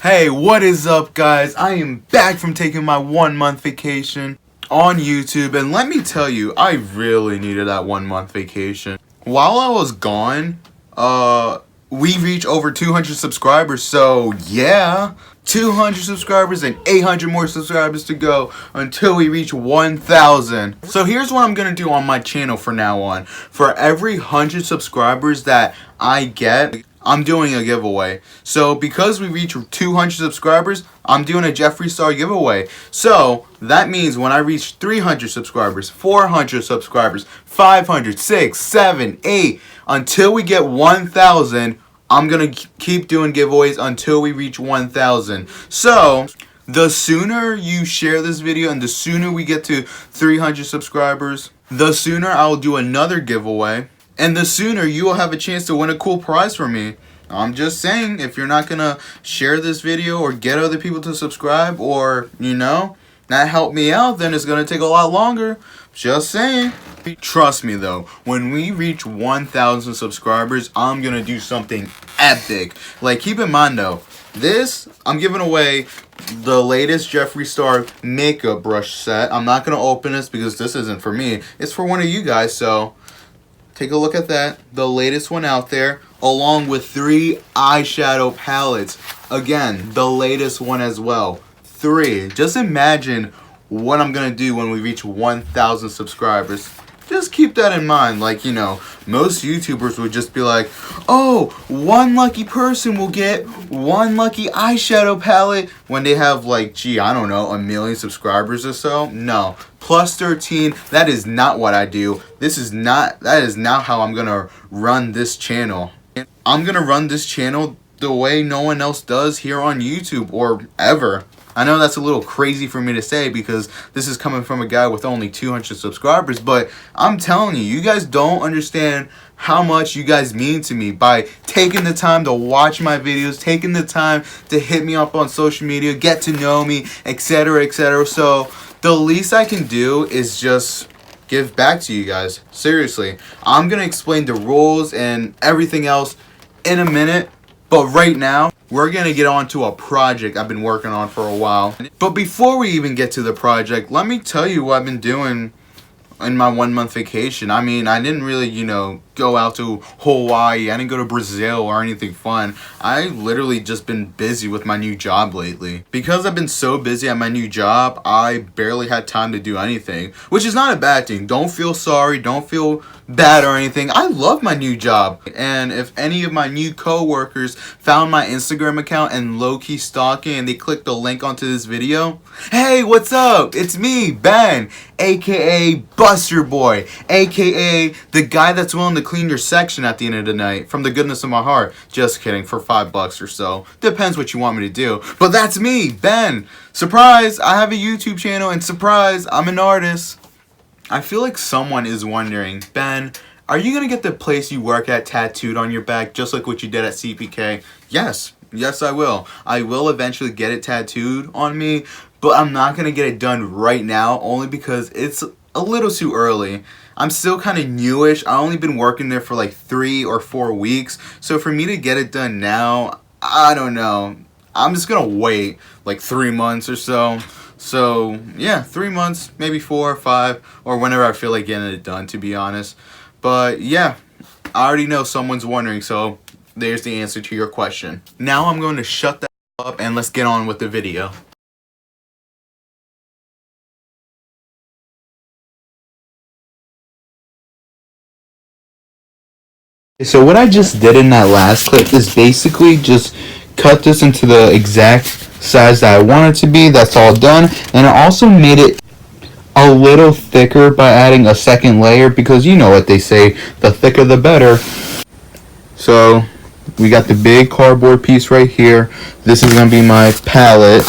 Hey, what is up, guys? I am back from taking my 1-month vacation on YouTube, and let me tell you, I really needed that 1-month vacation. While I was gone, we reached over 200 subscribers, so yeah, 200 subscribers and 800 more subscribers to go until we reach 1,000. So here's what I'm gonna do on my channel from now on. For every 100 subscribers that I get, I'm doing a giveaway. So because we reach 200 subscribers, I'm doing a Jeffree Star giveaway. So that means when I reach 300 subscribers, 400 subscribers, 500, 6, 7, 8, until we get 1,000, I'm gonna keep doing giveaways until we reach 1,000. So the sooner you share this video and the sooner we get to 300 subscribers, the sooner I'll do another giveaway. And the sooner you will have a chance to win a cool prize from me. I'm just saying, if you're not gonna share this video or get other people to subscribe or, not help me out, then it's gonna take a lot longer. Just saying. Trust me though, when we reach 1,000 subscribers, I'm gonna do something epic. Like, keep in mind though, I'm giving away the latest Jeffree Star makeup brush set. I'm not gonna open this because this isn't for me. It's for one of you guys, so take a look at that, the latest one out there, along with 3 eyeshadow palettes. Again, the latest one as well. 3. Just imagine what I'm gonna do when we reach 1,000 subscribers. Just keep that in mind. Like, most YouTubers would just be like, oh, one lucky person will get 1 lucky eyeshadow palette when they have, like, I don't know, 1 million subscribers or so. No. Plus 13, that is not what I do. That is not how I'm gonna run this channel. I'm gonna run this channel the way no one else does here on YouTube or ever. I know that's a little crazy for me to say because this is coming from a guy with only 200 subscribers, but I'm telling you, you guys don't understand how much you guys mean to me by taking the time to watch my videos, taking the time to hit me up on social media, get to know me, etc., etc. So the least I can do is just give back to you guys. Seriously, I'm going to explain the rules and everything else in a minute, but right now, we're going to get on to a project I've been working on for a while. But before we even get to the project, let me tell you what I've been doing in my 1-month vacation. I mean, I didn't really, go out to Hawaii. I didn't go to Brazil or anything fun. I literally just been busy with my new job lately. Because I've been so busy at my new job, I barely had time to do anything, which is not a bad thing. Don't feel sorry. Don't feel bad or anything. I love my new job. And if any of my new co-workers found my Instagram account and low-key stalking and they clicked the link onto this video, hey, what's up? It's me, Ben, aka Buster Boy, aka the guy that's willing to clean your section at the end of the night from the goodness of my heart. Just kidding, for $5 or so. Depends what you want me to do. But that's me, Ben. Surprise, I have a YouTube channel, and surprise, I'm an artist. I feel like someone is wondering, Ben, are you going to get the place you work at tattooed on your back just like what you did at CPK? Yes. Yes, I will. I will eventually get it tattooed on me, but I'm not going to get it done right now only because it's a little too early. I'm still kind of newish. I've only been working there for like 3 or 4 weeks. So for me to get it done now, I don't know. I'm just going to wait like 3 months or so. So yeah, 3 months, maybe 4 or 5, or whenever I feel like getting it done, to be honest. But yeah, I already know someone's wondering, so there's the answer to your question. Now I'm going to shut that up and let's get on with the video. So what I just did in that last clip is basically just cut this into the exact size that I want it to be. That's all done. And I also made it a little thicker by adding a second layer because you know what they say, the thicker the better. So we got the big cardboard piece right here. This is going to be my palette,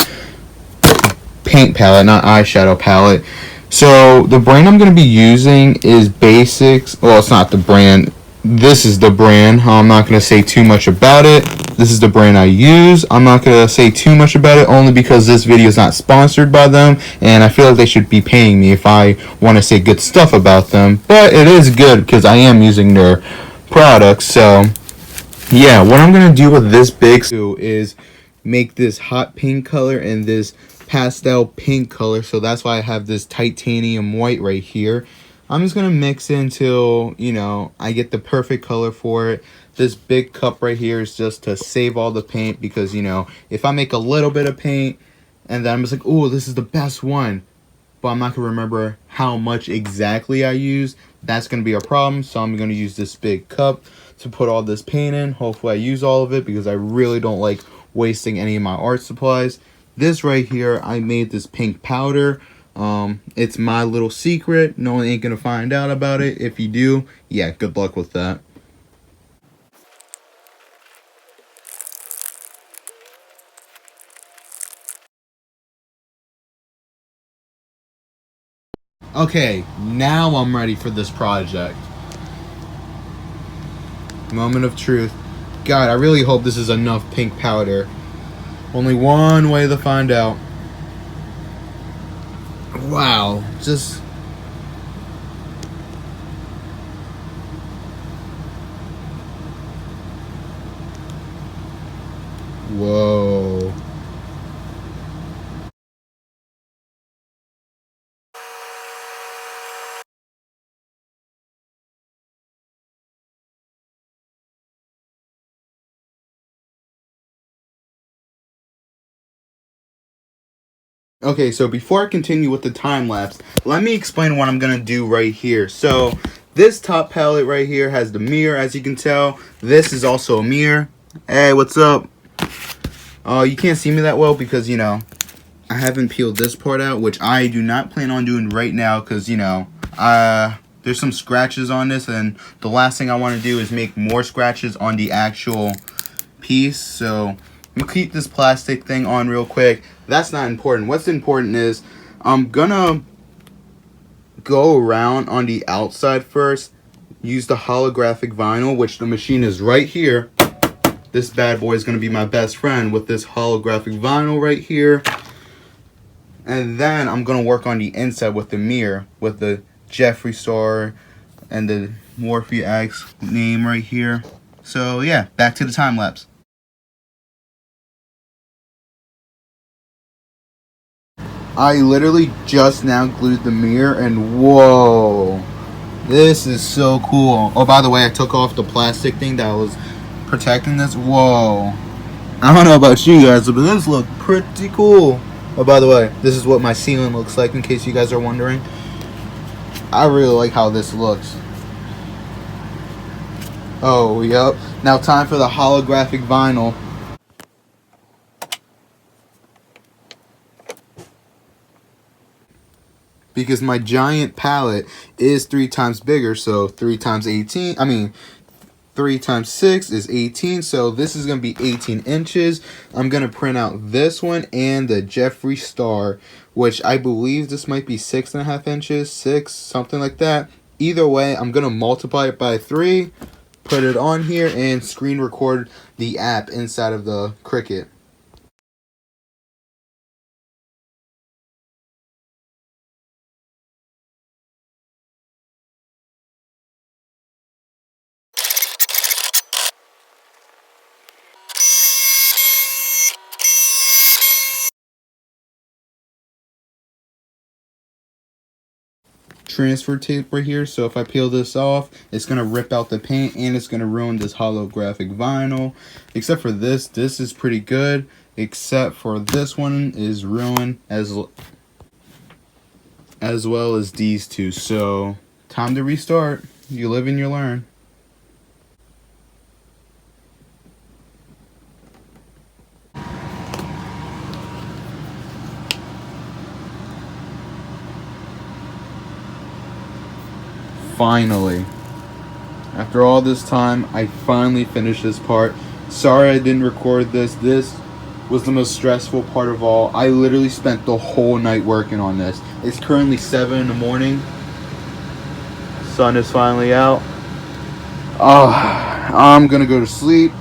paint palette, not eyeshadow palette. So the brand I'm going to be using is Basics. Well, it's not the brand. This is the brand. I'm not going to say too much about it. This is the brand I use. I'm not going to say too much about it only because this video is not sponsored by them, and I feel like they should be paying me if I want to say good stuff about them. But it is good because I am using their products. So yeah, what I'm going to do with this big is make this hot pink color and this pastel pink color. So that's why I have this titanium white right here. I'm just gonna mix it until, you know, I get the perfect color for it. This big cup right here is just to save all the paint, because, you know, if I make a little bit of paint and then I'm just like, oh, this is the best one, but I'm not gonna remember how much exactly I use, that's gonna be a problem. So I'm gonna use this big cup to put all this paint in. Hopefully I use all of it, because I really don't like wasting any of my art supplies. This right here, I made this pink powder. It's my little secret. No one ain't gonna find out about it. If you do, yeah, good luck with that. Okay, now I'm ready for this project. Moment of truth. God, I really hope this is enough pink powder. Only one way to find out. Wow, just... whoa. Okay, so before I continue with the time lapse, let me explain what I'm gonna do right here. So this top palette right here has the mirror, as you can tell. This is also a mirror. Hey, what's up? You can't see me that well because, you know, I haven't peeled this part out, which I do not plan on doing right now, because, you know, there's some scratches on this, and the last thing I want to do is make more scratches on the actual piece. So I'm gonna keep this plastic thing on real quick. That's not important. What's important is I'm gonna go around on the outside first, use the holographic vinyl, which the machine is right here. This bad boy is gonna be my best friend with this holographic vinyl right here. And then I'm gonna work on the inside with the mirror, with the Jeffree star and the Morphe X name right here. So yeah, back to the time lapse. I literally just now glued the mirror, and whoa, this is so cool. Oh, by the way, I took off the plastic thing that was protecting this. Whoa. I don't know about you guys, but this looks pretty cool. Oh, by the way, this is what my ceiling looks like, in case you guys are wondering. I really like how this looks. Oh, yep. Now time for the holographic vinyl. Because my giant palette is 3 times bigger, so 3 times 18, 3 times 6 is 18, so this is going to be 18 inches. I'm going to print out this one and the Jeffree star, which I believe this might be 6.5 inches, 6, something like that. Either way, I'm going to multiply it by 3, put it on here, and screen record the app inside of the Cricut. Transfer tape right here, so if I peel this off, it's gonna rip out the paint and it's gonna ruin this holographic vinyl. Except for this is pretty good, except for this one is ruined as well as these two. So time to restart. You live and you learn. Finally, after all this time, I finally finished this part. Sorry I didn't record this. This was the most stressful part of all. I literally spent the whole night working on this. It's currently 7 in the morning. Sun is finally out. I'm gonna go to sleep.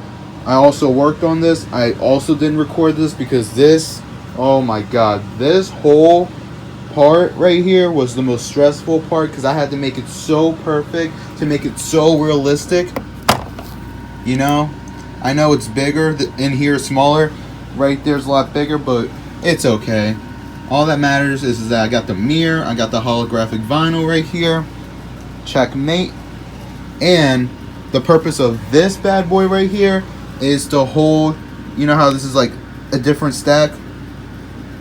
I also worked on this. I also didn't record this because this, oh my god, this whole part right here was the most stressful part, because I had to make it so perfect, to make it so realistic. You know, I know it's bigger in here, smaller, right there's a lot bigger, but it's okay. All that matters is that I got the mirror, I got the holographic vinyl right here. Checkmate. And the purpose of this bad boy right here is to hold, you know how this is like a different stack?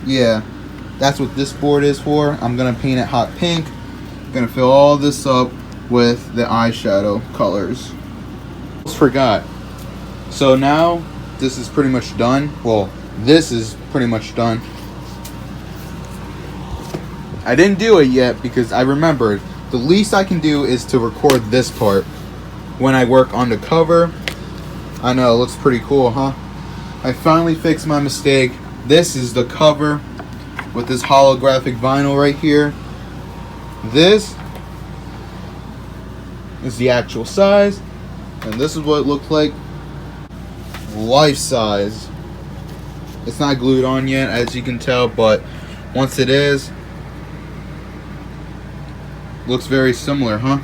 Yeah, that's what this board is for. I'm gonna paint it hot pink. Gonna fill all this up with the eyeshadow colors. Almost forgot. So now this is pretty much done. Well, this is pretty much done. I didn't do it yet because I remembered the least I can do is to record this part when I work on the cover. I know, it looks pretty cool, huh? I finally fixed my mistake. This is the cover with this holographic vinyl right here. This is the actual size, and this is what it looked like life size. It's not glued on yet, as you can tell, but once it is, looks very similar, huh?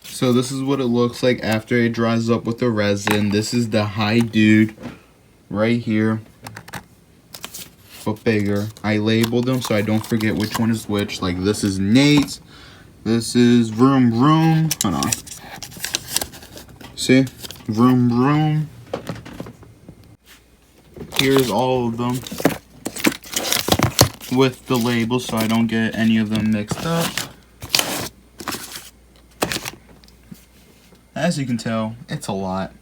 So this is what it looks like after it dries up with the resin. This is the Hi Dude right here, but bigger. I labeled them so I don't forget which one is which. Like this is Nate's, this is Vroom Vroom. Hold on. See? Vroom Vroom. Here's all of them with the labels so I don't get any of them mixed up. As you can tell, it's a lot.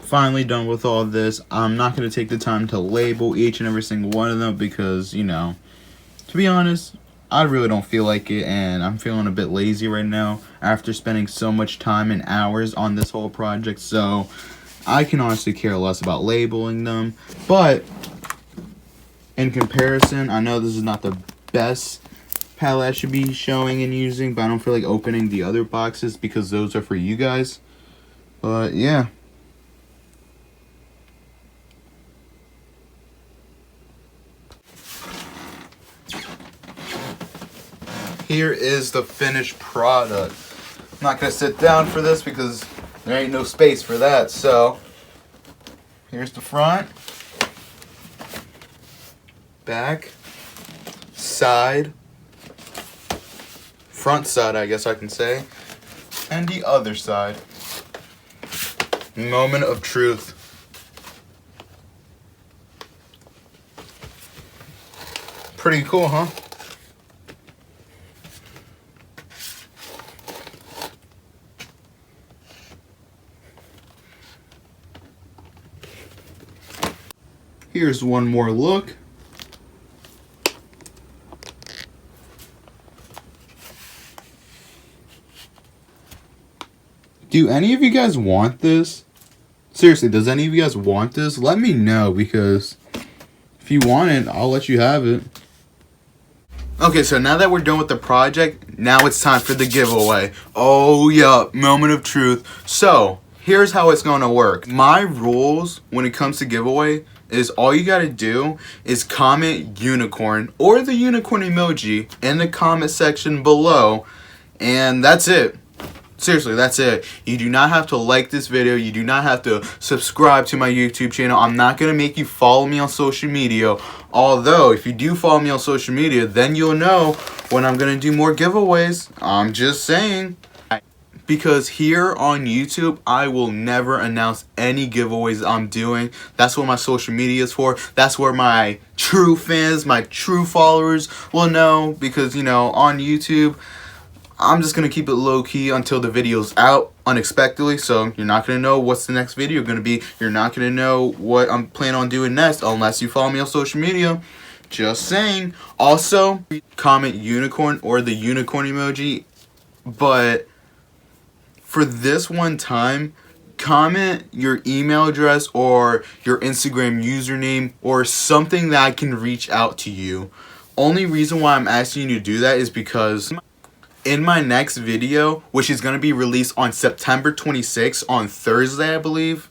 Finally done with all this. I'm not going to take the time to label each and every single one of them because, you know, to be honest, I really don't feel like it, and I'm feeling a bit lazy right now after spending so much time and hours on this whole project, so I can honestly care less about labeling them. But in comparison, I know this is not the best palette I should be showing and using, but I don't feel like opening the other boxes because those are for you guys. But yeah. Here is the finished product. I'm not going to sit down for this because there ain't no space for that. So, here's the front, back, side, front side I guess I can say, and the other side. Moment of truth. Pretty cool, huh? Here's one more look. Do any of you guys want this? Seriously, does any of you guys want this? Let me know, because if you want it, I'll let you have it. Okay, so now that we're done with the project, now it's time for the giveaway. Oh yeah, moment of truth. So, here's how it's gonna work. My rules when it comes to giveaway is all you gotta do is comment unicorn or the unicorn emoji in the comment section below, and that's it. Seriously, that's it. You do not have to like this video. You do not have to subscribe to my YouTube channel. I'm not going to make you follow me on social media. Although, if you do follow me on social media, then you'll know when I'm going to do more giveaways. I'm just saying. Because here on YouTube, I will never announce any giveaways I'm doing. That's what my social media is for. That's where my true fans, my true followers will know. Because, you know, on YouTube, I'm just going to keep it low-key until the video's out unexpectedly. So you're not going to know what's the next video going to be. You're not going to know what I'm planning on doing next unless you follow me on social media. Just saying. Also, comment unicorn or the unicorn emoji. But for this one time, comment your email address or your Instagram username or something that I can reach out to you. Only reason why I'm asking you to do that is because in my next video, which is going to be released on September 26th, on Thursday, I believe.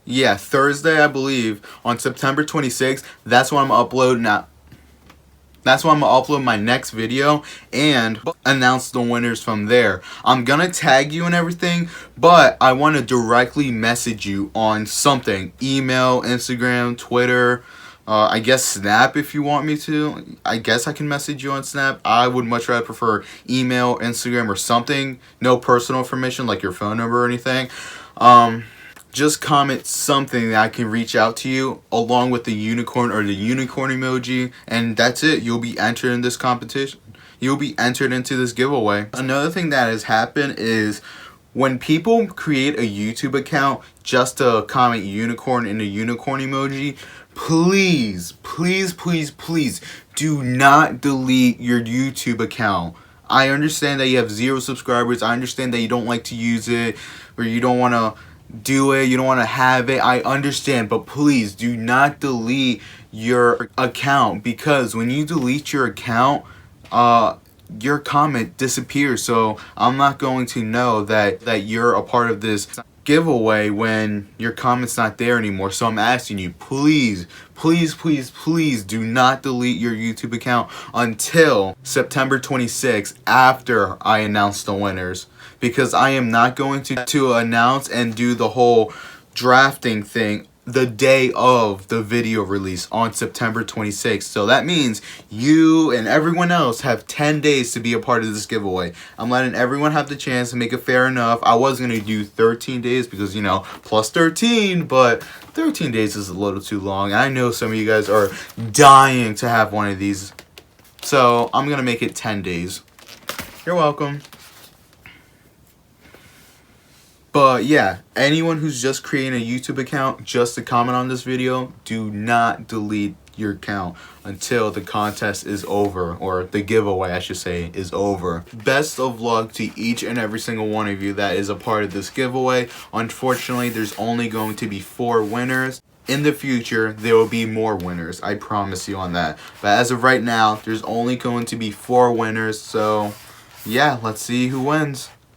Yeah, Thursday, I believe. On September 26th, that's when I'm uploading that. That's when I'm going to upload my next video and announce the winners from there. I'm going to tag you and everything, but I want to directly message you on something. Email, Instagram, Twitter, I guess Snap if you want me to. I guess I can message you on Snap. I would much rather prefer email, Instagram, or something. No personal information like your phone number or anything. Just comment something that I can reach out to you along with the unicorn or the unicorn emoji, and that's it. You'll be entered in this competition. You'll be entered into this giveaway. Another thing that has happened is when people create a YouTube account just to comment unicorn and the unicorn emoji, please, please, please, please do not delete your YouTube account. I understand that you have 0 subscribers. I understand that you don't like to use it or you don't want to do it, you don't want to have it. I understand, but please do not delete your account, because when you delete your account, your comment disappears. So I'm not going to know that you're a part of this giveaway when your comment's not there anymore. So I'm asking you, please, please, please, please do not delete your YouTube account until September 26th after I announce the winners. Because I am not going to announce and do the whole drafting thing the day of the video release on September 26th. So that means you and everyone else have 10 days to be a part of this giveaway. I'm letting everyone have the chance to make it fair enough. I was going to do 13 days because, you know, plus 13, but 13 days is a little too long. I know some of you guys are dying to have one of these. So I'm going to make it 10 days. You're welcome. But yeah, anyone who's just creating a YouTube account just to comment on this video, do not delete your account until the contest is over, or the giveaway I should say is over. Best of luck to each and every single one of you that is a part of this giveaway. Unfortunately, there's only going to be 4 winners. In the future, there will be more winners. I promise you on that. But as of right now, there's only going to be 4 winners. So yeah, let's see who wins.